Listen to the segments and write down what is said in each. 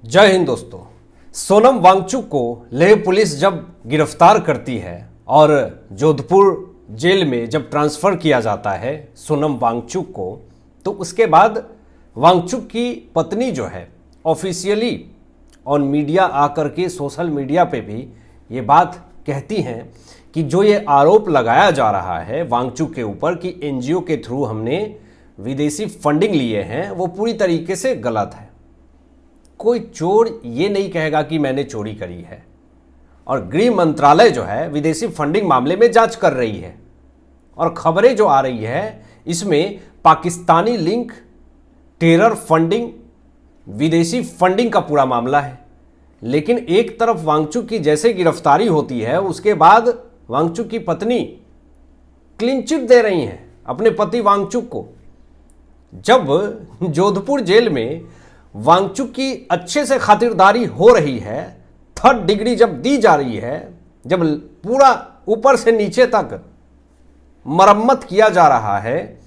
जय हिंद दोस्तों। सोनम वांगचुक को लेह पुलिस जब गिरफ्तार करती है और जोधपुर जेल में जब ट्रांसफ़र किया जाता है सोनम वांगचुक को, तो उसके बाद वांगचुक की पत्नी जो है ऑफिशियली ऑन मीडिया आकर के सोशल मीडिया पे भी ये बात कहती हैं कि जो ये आरोप लगाया जा रहा है वांगचुक के ऊपर कि एनजीओ के थ्रू हमने विदेशी फंडिंग लिए हैं, वो पूरी तरीके से गलत है। कोई चोर ये नहीं कहेगा कि मैंने चोरी करी है। और गृह मंत्रालय जो है विदेशी फंडिंग मामले में जांच कर रही है और खबरें जो आ रही है इसमें पाकिस्तानी लिंक, टेरर फंडिंग, विदेशी फंडिंग का पूरा मामला है। लेकिन एक तरफ वांगचुक की जैसे गिरफ्तारी होती है उसके बाद वांगचुक की पत्नी क्लीन चिट दे रही हैं अपने पति वांगचुक को। जब जोधपुर जेल में वांगचुक की अच्छे से खातिरदारी हो रही है, थर्ड डिग्री जब दी जा रही है, जब पूरा ऊपर से नीचे तक मरम्मत किया जा रहा है,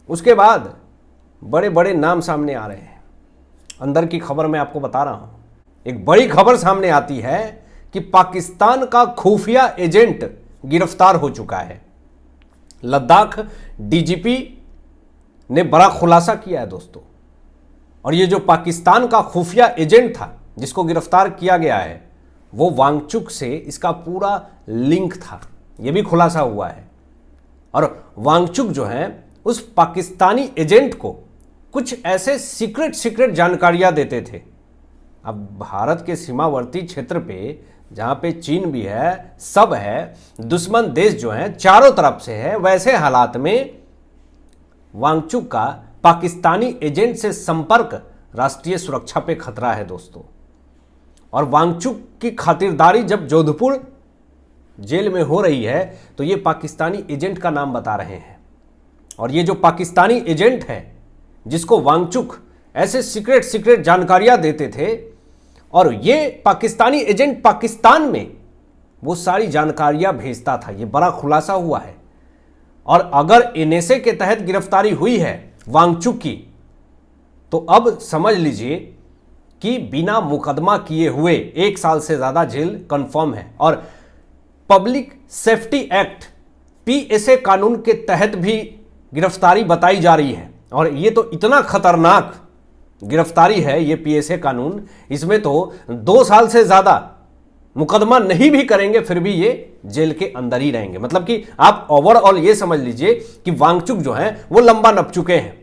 उसके बाद बड़े बड़े नाम सामने आ रहे हैं। अंदर की खबर मैं आपको बता रहा हूं। एक बड़ी खबर सामने आती है कि पाकिस्तान का खुफिया एजेंट गिरफ्तार हो चुका है। लद्दाख डीजीपी ने बड़ा खुलासा किया है दोस्तों। और ये जो पाकिस्तान का खुफिया एजेंट था जिसको गिरफ्तार किया गया है, वो वांगचुक से इसका पूरा लिंक था, ये भी खुलासा हुआ है। और वांगचुक जो है उस पाकिस्तानी एजेंट को कुछ ऐसे सीक्रेट जानकारियां देते थे। अब भारत के सीमावर्ती क्षेत्र पे जहां पे चीन भी है, सब है, दुश्मन देश जो है चारों तरफ से है, वैसे हालात में वांगचुक का पाकिस्तानी एजेंट से संपर्क राष्ट्रीय सुरक्षा पे खतरा है दोस्तों। और वांगचुक की खातिरदारी जब जोधपुर जेल में हो रही है तो ये पाकिस्तानी एजेंट का नाम बता रहे हैं। और ये जो पाकिस्तानी एजेंट है जिसको वांगचुक ऐसे सीक्रेट जानकारियां देते थे, और ये पाकिस्तानी एजेंट पाकिस्तान में वो सारी जानकारियां भेजता था, ये बड़ा खुलासा हुआ है। और अगर एनएसए के तहत गिरफ्तारी हुई है वांगचुक की, तो अब समझ लीजिए कि बिना मुकदमा किए हुए 1 साल से ज्यादा जेल कंफर्म है। और पब्लिक सेफ्टी एक्ट पीएसए कानून के तहत भी गिरफ्तारी बताई जा रही है। और ये तो इतना खतरनाक गिरफ्तारी है ये पीएसए कानून, इसमें तो 2 साल से ज्यादा मुकदमा नहीं भी करेंगे फिर भी ये जेल के अंदर ही रहेंगे। मतलब कि आप ओवरऑल ये समझ लीजिए कि वांगचुक जो है वो लंबा नप चुके हैं।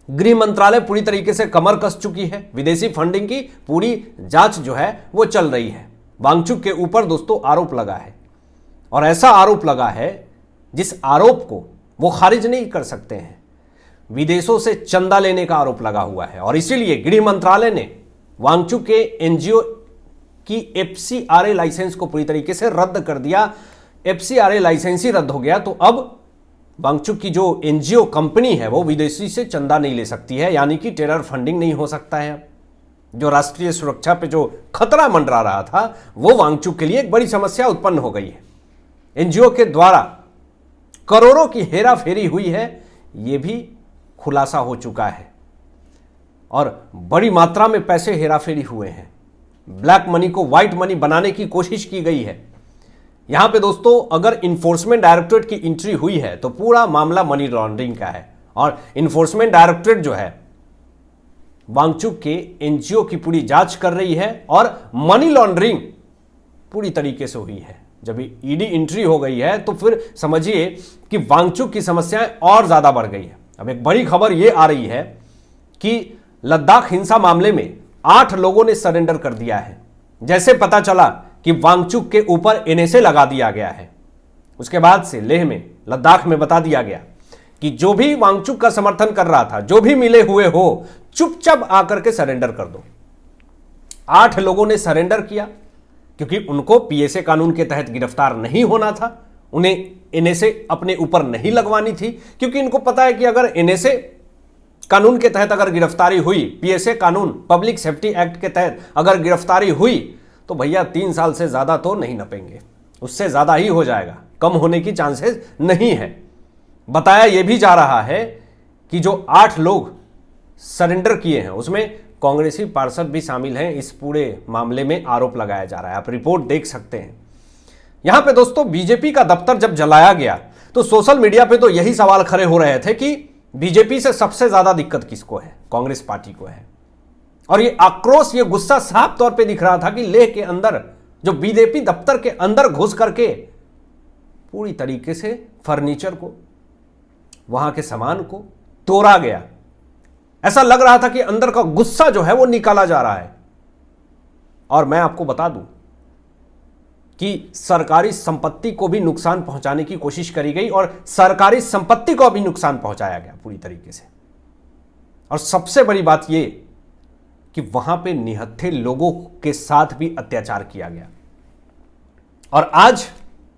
गृह मंत्रालय पूरी तरीके से कमर कस चुकी है, विदेशी फंडिंग की पूरी जांच जो है वो चल रही है। वांगचुक के ऊपर दोस्तों आरोप लगा है, और ऐसा आरोप लगा है जिस आरोप को वो खारिज नहीं कर सकते हैं। विदेशों से चंदा लेने का आरोप लगा हुआ है, और इसीलिए गृह मंत्रालय ने वांगचुक के एनजीओ की एफसीआरए लाइसेंस को पूरी तरीके से रद्द कर दिया। एफसीआरए लाइसेंस ही रद्द हो गया तो अब वांगचुक की जो एनजीओ कंपनी है वो विदेशी से चंदा नहीं ले सकती है, यानी कि टेरर फंडिंग नहीं हो सकता है। जो राष्ट्रीय सुरक्षा पे जो खतरा मंडरा रहा था वो वांगचुक के लिए एक बड़ी समस्या उत्पन्न हो गई है। एनजीओ के द्वारा करोड़ों की हेरा फेरी हुई है, ये भी खुलासा हो चुका है। और बड़ी मात्रा में पैसे हेरा फेरी हुए हैं। ब्लैक मनी को व्हाइट मनी बनाने की कोशिश की गई है। यहां पे दोस्तों अगर इन्फोर्समेंट डायरेक्टरेट की एंट्री हुई है तो पूरा मामला मनी लॉन्ड्रिंग का है। और इन्फोर्समेंट डायरेक्टरेट जो है वांगचुक के एनजीओ की पूरी जांच कर रही है, और मनी लॉन्ड्रिंग पूरी तरीके से हुई है। जब ईडी एंट्री हो गई है तो फिर समझिए कि वांगचुक की समस्याएं और ज्यादा बढ़ गई है। अब एक बड़ी खबर यह आ रही है कि लद्दाख हिंसा मामले में 8 लोगों ने सरेंडर कर दिया है। जैसे पता चला कि वांगचुक के ऊपर एनएसए लगा दिया गया है, उसके बाद से लेह में, लद्दाख में बता दिया गया कि जो भी वांगचुक का समर्थन कर रहा था, जो भी मिले हुए हो, चुपचाप आकर के सरेंडर कर दो। 8 लोगों ने सरेंडर किया क्योंकि उनको पीएसए कानून के तहत गिरफ्तार नहीं होना था, उन्हें एनएसए अपने ऊपर नहीं लगवानी थी, क्योंकि इनको पता है कि अगर एनएसए कानून के तहत अगर गिरफ्तारी हुई, पीएसए कानून पब्लिक सेफ्टी एक्ट के तहत अगर गिरफ्तारी हुई, तो भैया 3 साल से ज्यादा तो नहीं नपेंगे, उससे ज्यादा ही हो जाएगा, कम होने की चांसेस नहीं है। बताया यह भी जा रहा है कि जो 8 लोग सरेंडर किए हैं उसमें कांग्रेसी पार्षद भी शामिल हैं इस पूरे मामले में, आरोप लगाया जा रहा है। आप रिपोर्ट देख सकते हैं। यहां पे दोस्तों बीजेपी का दफ्तर जब जलाया गया तो सोशल मीडिया पे तो यही सवाल खड़े हो रहे थे कि बीजेपी से सबसे ज्यादा दिक्कत किसको है? कांग्रेस पार्टी को है। और ये आक्रोश, ये गुस्सा साफ तौर पे दिख रहा था कि लेह के अंदर, जो बीजेपी दफ्तर के अंदर घुस करके पूरी तरीके से फर्नीचर को, वहां के सामान को तोड़ा गया। ऐसा लग रहा था कि अंदर का गुस्सा जो है वो निकाला जा रहा है। और मैं आपको बता दूं कि सरकारी संपत्ति को भी नुकसान पहुंचाने की कोशिश करी गई और सरकारी संपत्ति को भी नुकसान पहुंचाया गया पूरी तरीके से। और सबसे बड़ी बात यह कि वहां पे निहत्थे लोगों के साथ भी अत्याचार किया गया। और आज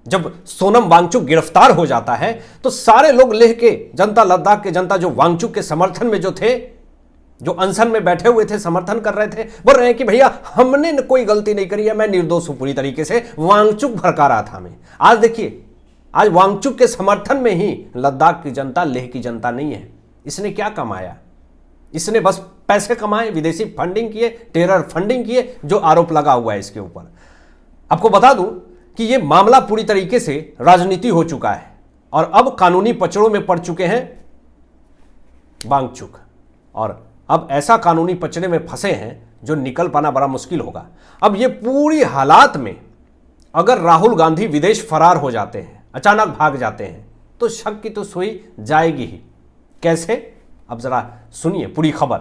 जब सोनम वांगचुक गिरफ्तार हो जाता है तो सारे लोग लेह के जनता, लद्दाख के जनता जो वांगचुक के समर्थन में जो थे, जो अनशन में बैठे हुए थे, समर्थन कर रहे थे, बोल रहे हैं कि भैया हमने कोई गलती नहीं करी है, मैं निर्दोष हूं पूरी तरीके से, वांगचुक भड़का रहा था हमें। आज देखिए, आज वांगचुक के समर्थन में ही लद्दाख की जनता, लेह की जनता नहीं है। इसने क्या कमाया? इसने बस पैसे कमाए, विदेशी फंडिंग किए, टेरर फंडिंग किए, जो आरोप लगा हुआ है इसके ऊपर। आपको बता दूं कि यह मामला पूरी तरीके से राजनीति हो चुका है और अब कानूनी पचड़ों में पड़ चुके हैं वांगचुक, और अब ऐसा कानूनी पचड़े में फंसे हैं जो निकल पाना बड़ा मुश्किल होगा। अब ये पूरी हालात में अगर राहुल गांधी विदेश फरार हो जाते हैं, अचानक भाग जाते हैं, तो शक की तो सुई जाएगी ही। कैसे? अब जरा सुनिए पूरी खबर।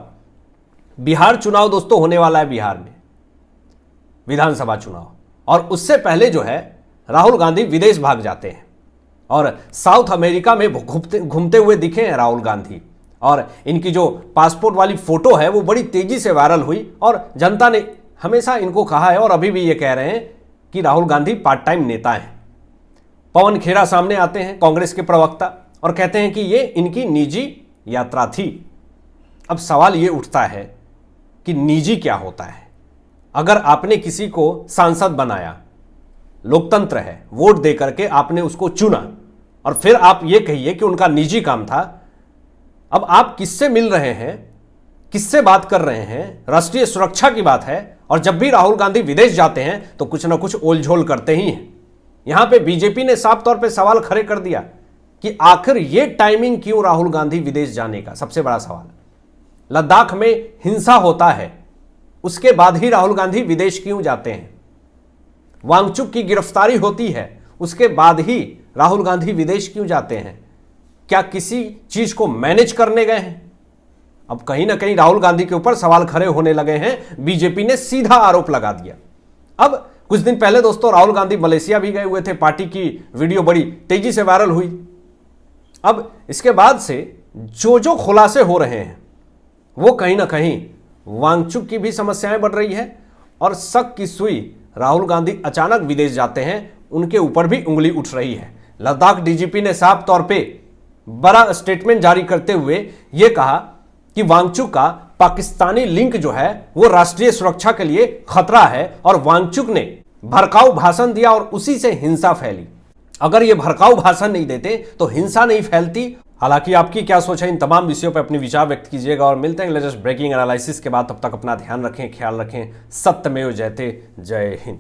बिहार चुनाव दोस्तों होने वाला है, बिहार में विधानसभा चुनाव, और उससे पहले जो है राहुल गांधी विदेश भाग जाते हैं और साउथ अमेरिका में घूमते हुए दिखे हैं राहुल गांधी। और इनकी जो पासपोर्ट वाली फोटो है वो बड़ी तेजी से वायरल हुई और जनता ने हमेशा इनको कहा है और अभी भी ये कह रहे हैं कि राहुल गांधी पार्ट टाइम नेता हैं। पवन खेरा सामने आते हैं, कांग्रेस के प्रवक्ता, और कहते हैं कि ये इनकी निजी यात्रा थी। अब सवाल ये उठता है कि निजी क्या होता है? अगर आपने किसी को सांसद बनाया, लोकतंत्र है, वोट दे करके आपने उसको चुना, और फिर आप ये कहिए कि उनका निजी काम था। अब आप किससे मिल रहे हैं, किससे बात कर रहे हैं? राष्ट्रीय सुरक्षा की बात है। और जब भी राहुल गांधी विदेश जाते हैं तो कुछ ना कुछ ओलझोल करते ही हैं। यहां पे बीजेपी ने साफ तौर पे सवाल खड़े कर दिया कि आखिर ये टाइमिंग क्यों राहुल गांधी विदेश जाने का? सबसे बड़ा सवाल। लद्दाख में हिंसा होता है, उसके बाद ही राहुल गांधी विदेश क्यों जाते हैं? वांगचुक की गिरफ्तारी होती है, उसके बाद ही राहुल गांधी विदेश क्यों जाते हैं? क्या किसी चीज को मैनेज करने गए हैं? अब कहीं ना कहीं राहुल गांधी के ऊपर सवाल खड़े होने लगे हैं। बीजेपी ने सीधा आरोप लगा दिया। अब कुछ दिन पहले दोस्तों राहुल गांधी मलेशिया भी गए हुए थे, पार्टी की वीडियो बड़ी तेजी से वायरल हुई। अब इसके बाद से जो खुलासे हो रहे हैं वो कहीं ना कहीं वांगचुक की भी समस्याएं बढ़ रही है और शक की सुई राहुल गांधी अचानक विदेश जाते हैं उनके ऊपर भी उंगली उठ रही है। लद्दाख डीजीपी ने साफ तौर पे बड़ा स्टेटमेंट जारी करते हुए यह कहा कि वांगचुक का पाकिस्तानी लिंक जो है वो राष्ट्रीय सुरक्षा के लिए खतरा है और वांगचुक ने भड़काऊ भाषण दिया और उसी से हिंसा फैली। अगर ये भड़काऊ भाषण नहीं देते तो हिंसा नहीं फैलती। हालांकि आपकी क्या सोच है, इन तमाम विषयों पर अपने विचार व्यक्त कीजिएगा और मिलते हैं लेटेस्ट ब्रेकिंग एनालिसिस के बाद। तब तक अपना ध्यान रखें, ख्याल रखें। सत्यमेव जयते। जय हिंद।